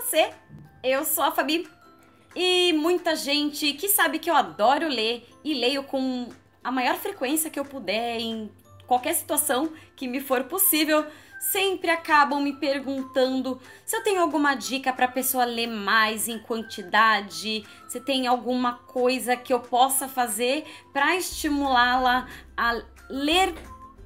você? Eu sou a Fabi e muita gente que sabe que eu adoro ler e leio com a maior frequência que eu puder em qualquer situação que me for possível, sempre acabam me perguntando se eu tenho alguma dica para a pessoa ler mais em quantidade, se tem alguma coisa que eu possa fazer para estimulá-la a ler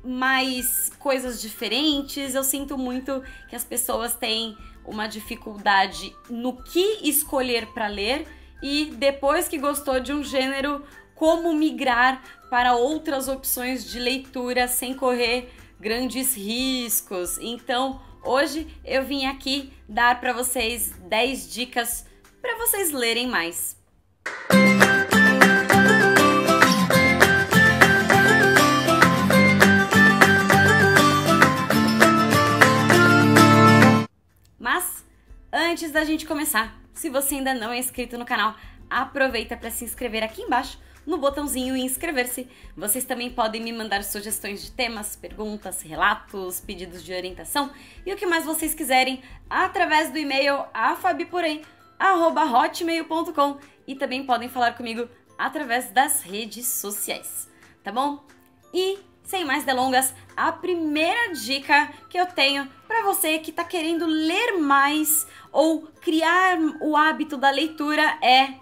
mais coisas diferentes. Eu sinto muito que as pessoas têm uma dificuldade no que escolher para ler e depois que gostou de um gênero, como migrar para outras opções de leitura sem correr grandes riscos. Então, hoje eu vim aqui dar para vocês 10 dicas para vocês lerem mais. Mas, antes da gente começar, se você ainda não é inscrito no canal, aproveita para se inscrever aqui embaixo no botãozinho inscrever-se. Vocês também podem me mandar sugestões de temas, perguntas, relatos, pedidos de orientação e o que mais vocês quiserem através do e-mail afabiporém@hotmail.com e também podem falar comigo através das redes sociais, tá bom? E sem mais delongas, a primeira dica que eu tenho para você que está querendo ler mais ou criar o hábito da leitura é: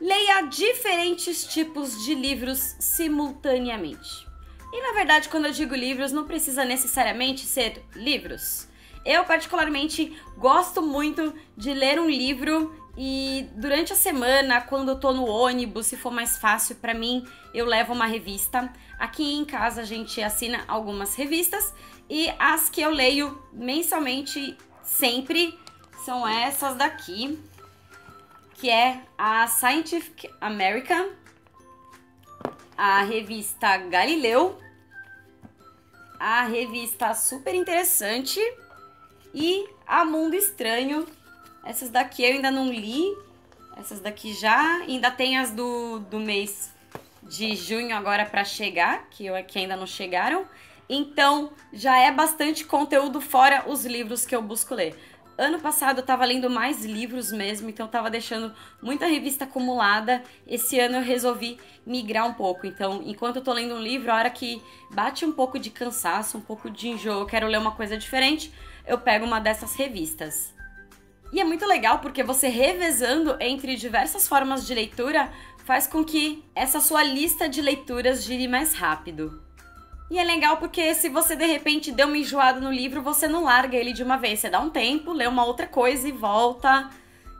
leia diferentes tipos de livros simultaneamente. E na verdade, quando eu digo livros, não precisa necessariamente ser livros. Eu particularmente gosto muito de ler um livro e durante a semana, quando eu tô no ônibus, se for mais fácil para mim, eu levo uma revista. Aqui em casa a gente assina algumas revistas e as que eu leio mensalmente sempre são essas daqui, que é a Scientific American, a revista Galileu, a revista Super Interessante e a Mundo Estranho. Essas daqui eu ainda não li, essas daqui já, ainda tem as do mês de junho agora para chegar, que ainda não chegaram. Então já é bastante conteúdo fora os livros que eu busco ler. Ano passado eu tava lendo mais livros mesmo, então eu tava deixando muita revista acumulada. Esse ano eu resolvi migrar um pouco. Então, enquanto eu tô lendo um livro, a hora que bate um pouco de cansaço, um pouco de enjoo, eu quero ler uma coisa diferente, eu pego uma dessas revistas. E é muito legal porque você revezando entre diversas formas de leitura faz com que essa sua lista de leituras gire mais rápido. E é legal porque se você de repente deu uma enjoada no livro, você não larga ele de uma vez. Você dá um tempo, lê uma outra coisa e volta.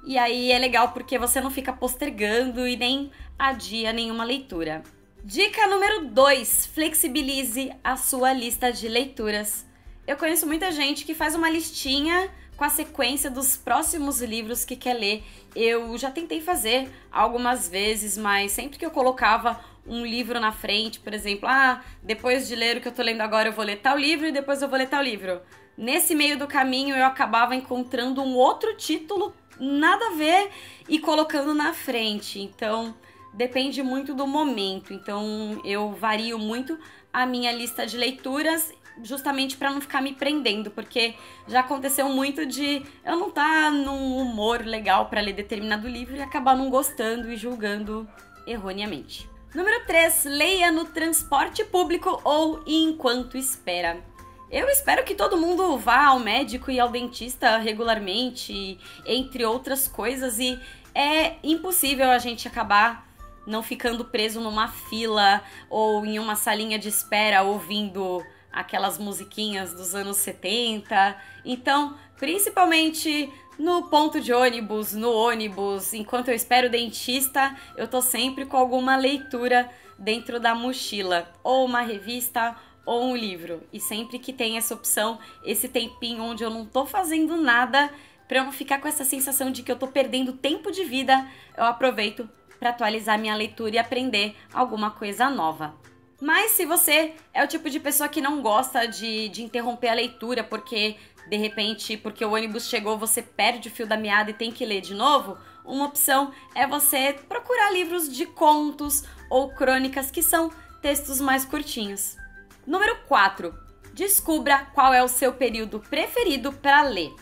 E aí é legal porque você não fica postergando e nem adia nenhuma leitura. Dica número 2. Flexibilize a sua lista de leituras. Eu conheço muita gente que faz uma listinha com a sequência dos próximos livros que quer ler. Eu já tentei fazer algumas vezes, mas sempre que eu colocava um livro na frente, por exemplo, depois de ler o que eu tô lendo agora eu vou ler tal livro e depois eu vou ler tal livro. Nesse meio do caminho eu acabava encontrando um outro título nada a ver e colocando na frente. Então depende muito do momento. Então eu vario muito a minha lista de leituras justamente para não ficar me prendendo, porque já aconteceu muito de eu não estar num humor legal para ler determinado livro e acabar não gostando e julgando erroneamente. Número 3. Leia no transporte público ou enquanto espera. Eu espero que todo mundo vá ao médico e ao dentista regularmente, entre outras coisas, e é impossível a gente acabar não ficando preso numa fila ou em uma salinha de espera ouvindo aquelas musiquinhas dos anos 70. Então, principalmente no ponto de ônibus, no ônibus, enquanto eu espero o dentista, eu tô sempre com alguma leitura dentro da mochila, ou uma revista ou um livro. E sempre que tem essa opção, esse tempinho onde eu não tô fazendo nada, para eu não ficar com essa sensação de que eu tô perdendo tempo de vida, eu aproveito para atualizar minha leitura e aprender alguma coisa nova. Mas se você é o tipo de pessoa que não gosta de interromper a leitura porque, de repente, porque o ônibus chegou, você perde o fio da meada e tem que ler de novo, uma opção é você procurar livros de contos ou crônicas que são textos mais curtinhos. Número 4. Descubra qual é o seu período preferido para ler.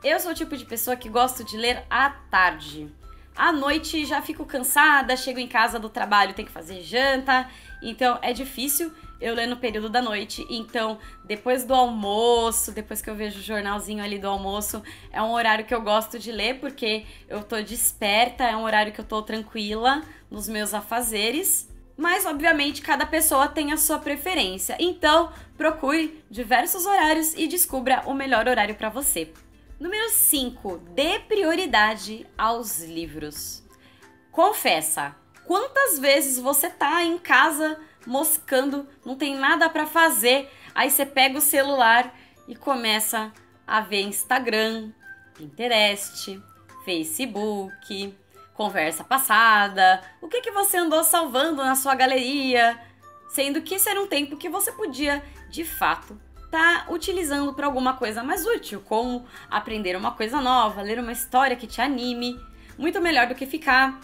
Eu sou o tipo de pessoa que gosto de ler à tarde. À noite já fico cansada, chego em casa do trabalho, tenho que fazer janta, então é difícil eu ler no período da noite. Então, depois do almoço, depois que eu vejo o jornalzinho ali do almoço, é um horário que eu gosto de ler, porque eu tô desperta, é um horário que eu tô tranquila nos meus afazeres. Mas, obviamente, cada pessoa tem a sua preferência. Então, procure diversos horários e descubra o melhor horário para você. Número 5. Dê prioridade aos livros. Confessa, quantas vezes você tá em casa moscando, não tem nada para fazer, aí você pega o celular e começa a ver Instagram, Pinterest, Facebook, conversa passada, o que você andou salvando na sua galeria, sendo que isso era um tempo que você podia, de fato, tá utilizando para alguma coisa mais útil, como aprender uma coisa nova, ler uma história que te anime, muito melhor do que ficar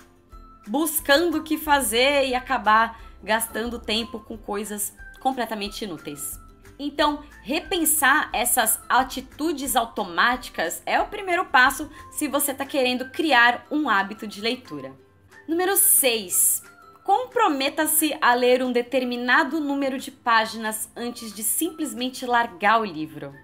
buscando o que fazer e acabar gastando tempo com coisas completamente inúteis. Então, repensar essas atitudes automáticas é o primeiro passo se você está querendo criar um hábito de leitura. Número 6. Comprometa-se a ler um determinado número de páginas antes de simplesmente largar o livro.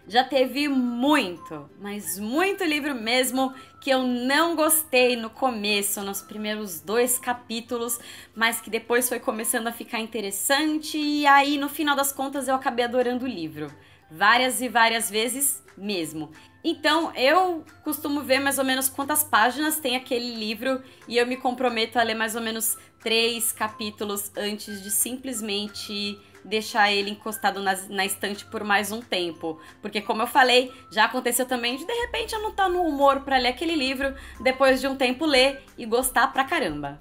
Já teve muito, mas muito livro mesmo que eu não gostei no começo, nos primeiros 2 capítulos, mas que depois foi começando a ficar interessante e aí no final das contas eu acabei adorando o livro. Várias e várias vezes mesmo. Então eu costumo ver mais ou menos quantas páginas tem aquele livro e eu me comprometo a ler mais ou menos 3 capítulos antes de simplesmente deixar ele encostado na estante por mais um tempo. Porque como eu falei, já aconteceu também de repente eu não estar no humor para ler aquele livro, depois de um tempo ler e gostar pra caramba.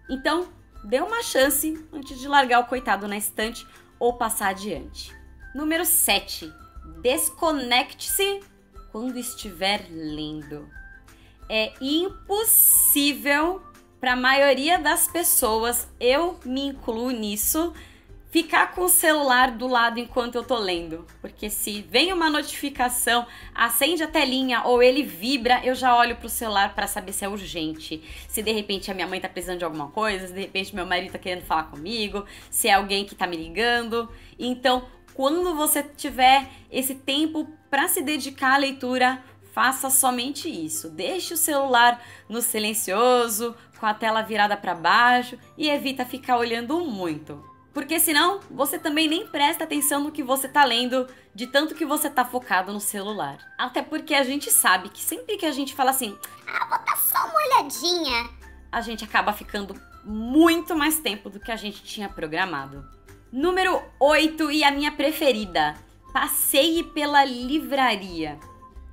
Então, dê uma chance antes de largar o coitado na estante ou passar adiante. Número 7. Desconecte-se quando estiver lendo. É impossível para a maioria das pessoas, eu me incluo nisso, ficar com o celular do lado enquanto eu tô lendo. Porque se vem uma notificação, acende a telinha ou ele vibra, eu já olho pro celular para saber se é urgente. Se de repente a minha mãe tá precisando de alguma coisa, se de repente meu marido tá querendo falar comigo, se é alguém que tá me ligando. Então, quando você tiver esse tempo para se dedicar à leitura, faça somente isso. Deixe o celular no silencioso, com a tela virada para baixo e evita ficar olhando muito. Porque senão você também nem presta atenção no que você tá lendo, de tanto que você tá focado no celular. Até porque a gente sabe que sempre que a gente fala assim, vou dar só uma olhadinha, a gente acaba ficando muito mais tempo do que a gente tinha programado. Número 8 e a minha preferida, passeie pela livraria.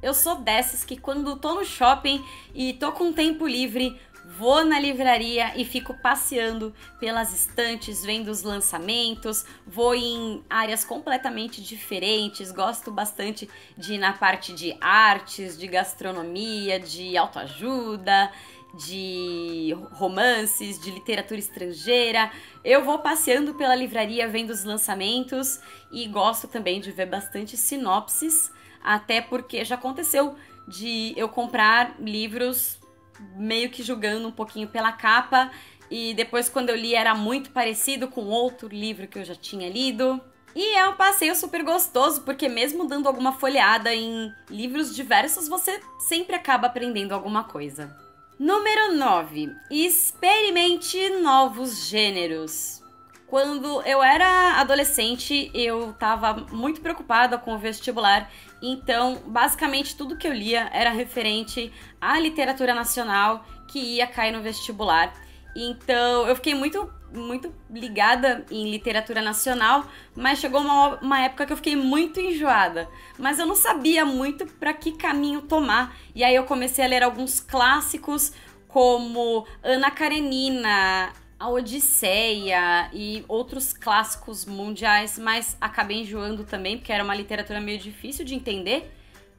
Eu sou dessas que quando tô no shopping e tô com tempo livre, vou na livraria e fico passeando pelas estantes, vendo os lançamentos, vou em áreas completamente diferentes, gosto bastante de ir na parte de artes, de gastronomia, de autoajuda, de romances, de literatura estrangeira. Eu vou passeando pela livraria vendo os lançamentos e gosto também de ver bastante sinopses, até porque já aconteceu de eu comprar livros meio que julgando um pouquinho pela capa e depois quando eu li era muito parecido com outro livro que eu já tinha lido. E é um passeio super gostoso, porque mesmo dando alguma folheada em livros diversos, você sempre acaba aprendendo alguma coisa. Número 9. Experimente novos gêneros. Quando eu era adolescente, eu estava muito preocupada com o vestibular, então basicamente tudo que eu lia era referente à literatura nacional que ia cair no vestibular. Então eu fiquei muito ligada em literatura nacional, mas chegou uma época que eu fiquei muito enjoada. Mas eu não sabia muito para que caminho tomar, e aí eu comecei a ler alguns clássicos como Ana Karenina, A Odisseia e outros clássicos mundiais, mas acabei enjoando também, porque era uma literatura meio difícil de entender.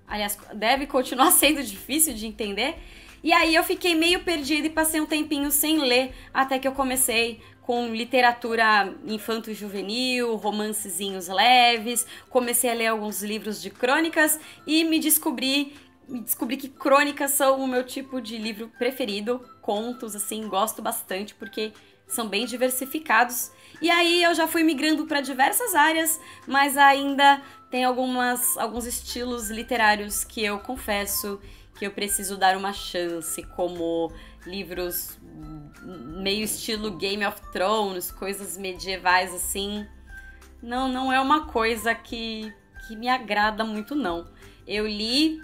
Aliás, deve continuar sendo difícil de entender. E aí eu fiquei meio perdida e passei um tempinho sem ler, até que eu comecei com literatura infanto-juvenil, romancezinhos leves, comecei a ler alguns livros de crônicas e me descobri que crônicas são o meu tipo de livro preferido, contos, assim, gosto bastante porque são bem diversificados. E aí eu já fui migrando para diversas áreas, mas ainda tem alguns estilos literários que eu confesso que eu preciso dar uma chance, como livros meio estilo Game of Thrones, coisas medievais assim. Não é uma coisa que me agrada muito, não. Eu li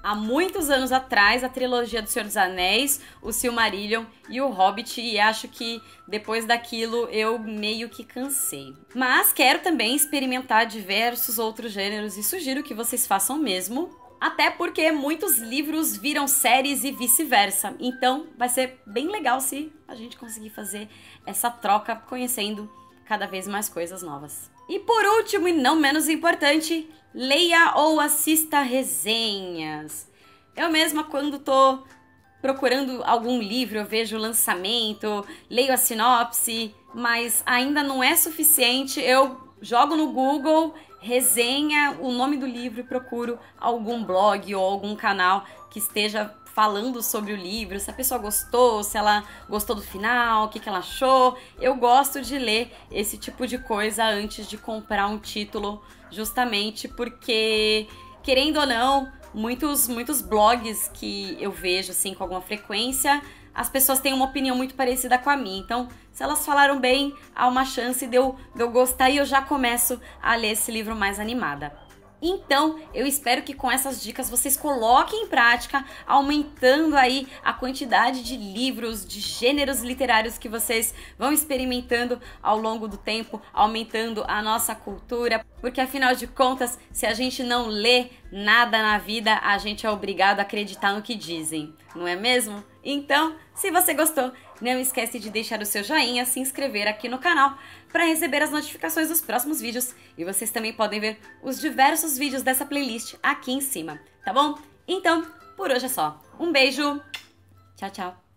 há muitos anos atrás a trilogia do Senhor dos Anéis, o Silmarillion e o Hobbit, e acho que depois daquilo eu meio que cansei. Mas quero também experimentar diversos outros gêneros e sugiro que vocês façam mesmo, até porque muitos livros viram séries e vice-versa. Então vai ser bem legal se a gente conseguir fazer essa troca, conhecendo cada vez mais coisas novas. E por último e não menos importante, leia ou assista resenhas. Eu mesma, quando tô procurando algum livro, eu vejo o lançamento, leio a sinopse, mas ainda não é suficiente. Eu jogo no Google, resenha, o nome do livro e procuro algum blog ou algum canal que esteja falando sobre o livro, se a pessoa gostou, se ela gostou do final, o que ela achou. Eu gosto de ler esse tipo de coisa antes de comprar um título, justamente porque, querendo ou não, muitos blogs que eu vejo assim com alguma frequência, as pessoas têm uma opinião muito parecida com a minha. Então, se elas falaram bem, há uma chance de eu gostar e eu já começo a ler esse livro mais animada. Então, eu espero que com essas dicas vocês coloquem em prática, aumentando aí a quantidade de livros, de gêneros literários que vocês vão experimentando ao longo do tempo, aumentando a nossa cultura, porque afinal de contas, se a gente não lê nada na vida, a gente é obrigado a acreditar no que dizem, não é mesmo? Então, se você gostou, não esquece de deixar o seu joinha, se inscrever aqui no canal para receber as notificações dos próximos vídeos. E vocês também podem ver os diversos vídeos dessa playlist aqui em cima, tá bom? Então, por hoje é só. Um beijo, tchau, tchau!